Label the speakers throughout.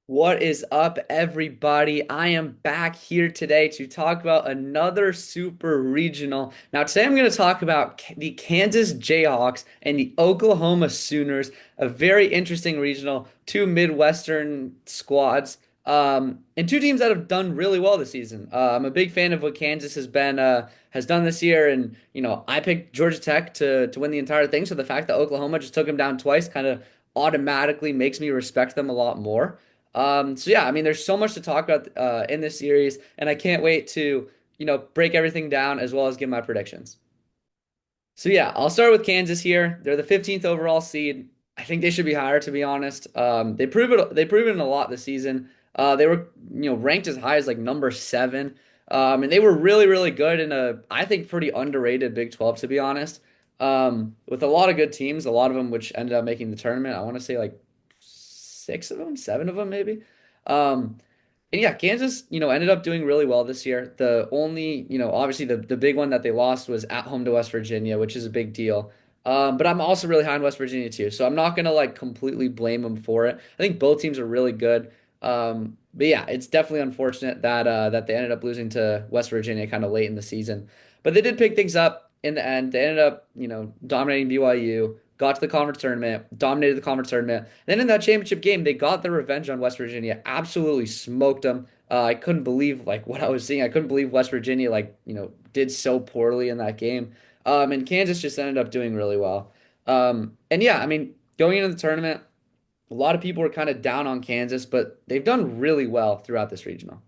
Speaker 1: What is up, everybody? I am back here today to talk about another super regional. Now, today I'm going to talk about the Kansas Jayhawks and the Oklahoma Sooners, a very interesting regional, two Midwestern squads, and two teams that have done really well this season. I'm a big fan of what Kansas has done this year, and I picked Georgia Tech to win the entire thing. So the fact that Oklahoma just took them down twice kind of automatically makes me respect them a lot more. So yeah, I mean, there's so much to talk about in this series, and I can't wait to, break everything down as well as give my predictions. So yeah, I'll start with Kansas here. They're the 15th overall seed. I think they should be higher, to be honest. They prove it a lot this season. They were, ranked as high as like number seven. And they were really, really good in I think, pretty underrated Big 12, to be honest. With a lot of good teams, a lot of them which ended up making the tournament. I want to say like six of them, seven of them, maybe. Um, and yeah, Kansas, ended up doing really well this year. The only, obviously the big one that they lost was at home to West Virginia, which is a big deal. But I'm also really high on West Virginia too, so I'm not gonna like completely blame them for it. I think both teams are really good. But yeah, it's definitely unfortunate that they ended up losing to West Virginia kind of late in the season. But they did pick things up in the end. They ended up, dominating BYU, got to the conference tournament, dominated the conference tournament. Then in that championship game, they got their revenge on West Virginia, absolutely smoked them. I couldn't believe like what I was seeing. I couldn't believe West Virginia did so poorly in that game. And Kansas just ended up doing really well. And yeah, I mean, going into the tournament, a lot of people were kind of down on Kansas, but they've done really well throughout this regional.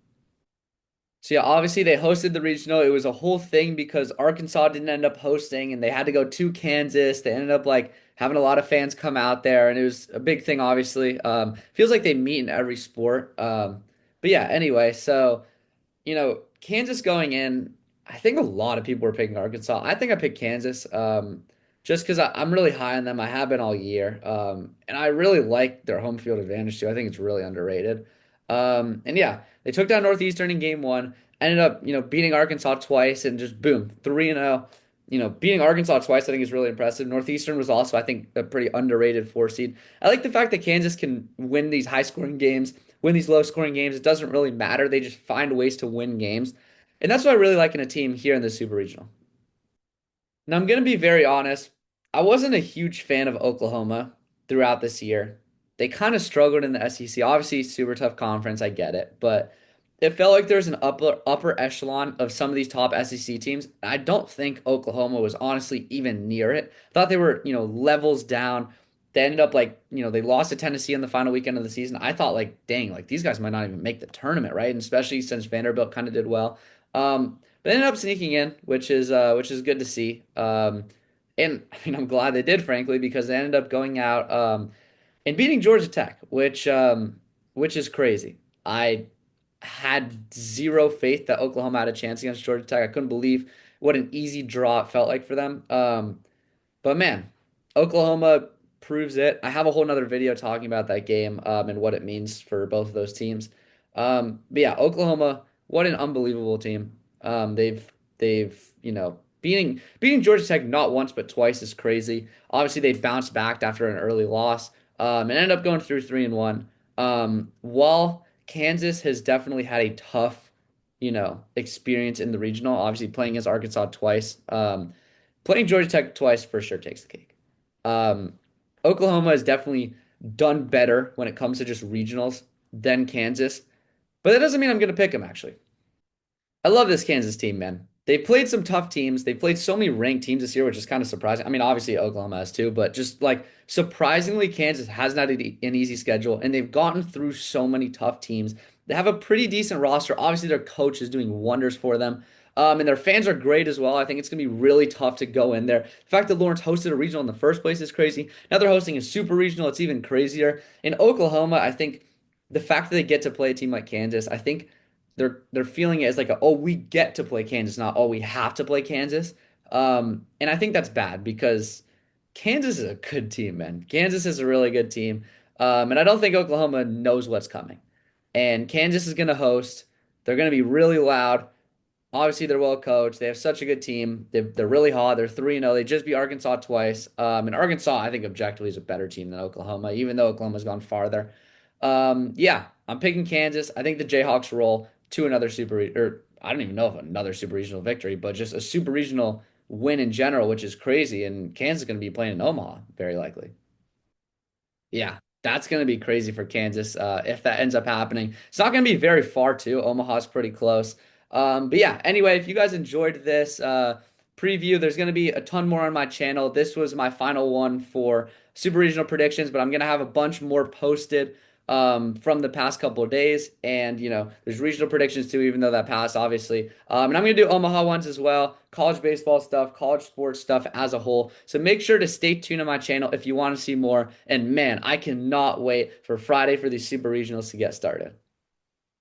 Speaker 1: So yeah, obviously they hosted the regional. It was a whole thing because Arkansas didn't end up hosting and they had to go to Kansas. They ended up like having a lot of fans come out there and it was a big thing, obviously. Feels like they meet in every sport. But yeah, anyway, so Kansas going in, I think a lot of people were picking Arkansas. I think I picked Kansas, just because I'm really high on them. I have been all year. And I really like their home field advantage too. I think it's really underrated. And yeah, they took down Northeastern in game one, ended up, beating Arkansas twice and just boom, 3-0. Beating Arkansas twice, I think is really impressive. Northeastern was also, I think, a pretty underrated four seed. I like the fact that Kansas can win these high scoring games, win these low scoring games. It doesn't really matter. They just find ways to win games. And that's what I really like in a team here in the Super Regional. Now, I'm going to be very honest. I wasn't a huge fan of Oklahoma throughout this year. They kind of struggled in the SEC. Obviously, super tough conference. I get it. But it felt like there's an upper echelon of some of these top SEC teams. I don't think Oklahoma was honestly even near it. I thought they were, levels down. They ended up like, they lost to Tennessee in the final weekend of the season. I thought like, dang, like these guys might not even make the tournament, right? And especially since Vanderbilt kind of did well. But ended up sneaking in, which is good to see. And I mean, I'm glad they did, frankly, because they ended up going out and beating Georgia Tech, which is crazy. I had zero faith that Oklahoma had a chance against Georgia Tech. I couldn't believe what an easy draw it felt like for them. But man, Oklahoma proves it. I have a whole nother video talking about that game and what it means for both of those teams. But yeah, Oklahoma, what an unbelievable team. They've beating Georgia Tech not once but twice is crazy. Obviously, they bounced back after an early loss and ended up going through 3-1. While Kansas has definitely had a tough, experience in the regional, obviously playing against Arkansas twice. Playing Georgia Tech twice for sure takes the cake. Um, Oklahoma has definitely done better when it comes to just regionals than Kansas, but that doesn't mean I'm going to pick them, actually. I love this Kansas team, man. They played some tough teams. They played so many ranked teams this year, which is kind of surprising. I mean, obviously Oklahoma has too, but just like surprisingly, Kansas has not an easy schedule, and they've gotten through so many tough teams. They have a pretty decent roster. Obviously, their coach is doing wonders for them. And their fans are great as well. I think it's going to be really tough to go in there. The fact that Lawrence hosted a regional in the first place is crazy. Now they're hosting a super regional. It's even crazier. In Oklahoma, I think the fact that they get to play a team like Kansas, I think they're feeling it as like oh, we get to play Kansas, not oh, we have to play Kansas. And I think that's bad because Kansas is a good team, man. Kansas is a really good team. And I don't think Oklahoma knows what's coming. And Kansas is going to host. They're going to be really loud. Obviously, they're well coached. They have such a good team. They're really hot. They're 3-0. They just beat Arkansas twice. And Arkansas, I think, objectively is a better team than Oklahoma, even though Oklahoma's gone farther. Yeah, I'm picking Kansas. I think the Jayhawks roll to another or I don't even know if another super regional victory, but just a super regional win in general, which is crazy. And Kansas is going to be playing in Omaha, very likely. Yeah, that's going to be crazy for Kansas if that ends up happening. It's not going to be very far, too. Omaha's pretty close. But yeah, anyway, if you guys enjoyed this preview, there's going to be a ton more on my channel. This was my final one for Super Regional predictions, but I'm going to have a bunch more posted from the past couple of days. And, there's regional predictions too, even though that passed, obviously. And I'm going to do Omaha ones as well, college baseball stuff, college sports stuff as a whole. So make sure to stay tuned on my channel if you want to see more. And man, I cannot wait for Friday for these super regionals to get started.